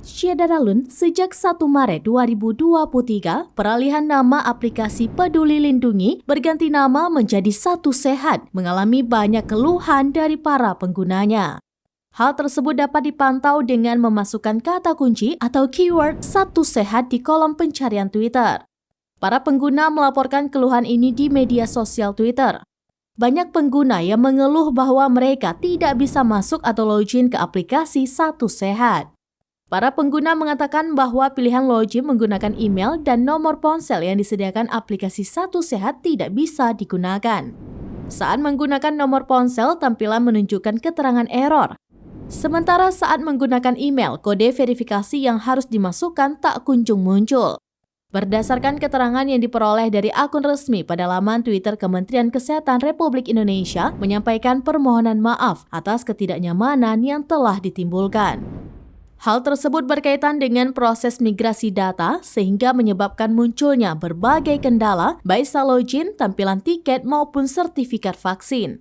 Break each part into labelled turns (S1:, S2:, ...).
S1: Syedaralun, sejak 1 Maret 2023, peralihan nama aplikasi Peduli Lindungi berganti nama menjadi Satu Sehat mengalami banyak keluhan dari para penggunanya. Hal tersebut dapat dipantau dengan memasukkan kata kunci atau keyword Satu Sehat di kolom pencarian Twitter. Para pengguna melaporkan keluhan ini di media sosial Twitter. Banyak pengguna yang mengeluh bahwa mereka tidak bisa masuk atau login ke aplikasi Satu Sehat. Para pengguna mengatakan bahwa pilihan login menggunakan email dan nomor ponsel yang disediakan aplikasi Satu Sehat tidak bisa digunakan. Saat menggunakan nomor ponsel, tampilan menunjukkan keterangan error. Sementara saat menggunakan email, kode verifikasi yang harus dimasukkan tak kunjung muncul. Berdasarkan keterangan yang diperoleh dari akun resmi pada laman Twitter Kementerian Kesehatan Republik Indonesia menyampaikan permohonan maaf atas ketidaknyamanan yang telah ditimbulkan. Hal tersebut berkaitan dengan proses migrasi data sehingga menyebabkan munculnya berbagai kendala baik saat login, tampilan tiket maupun sertifikat vaksin.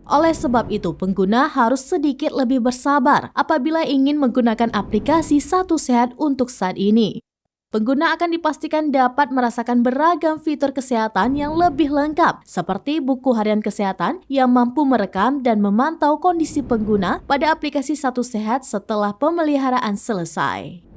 S1: Oleh sebab itu, pengguna harus sedikit lebih bersabar apabila ingin menggunakan aplikasi Satu Sehat untuk saat ini. Pengguna akan dipastikan dapat merasakan beragam fitur kesehatan yang lebih lengkap, seperti buku harian kesehatan yang mampu merekam dan memantau kondisi pengguna pada aplikasi Satu Sehat setelah pemeliharaan selesai.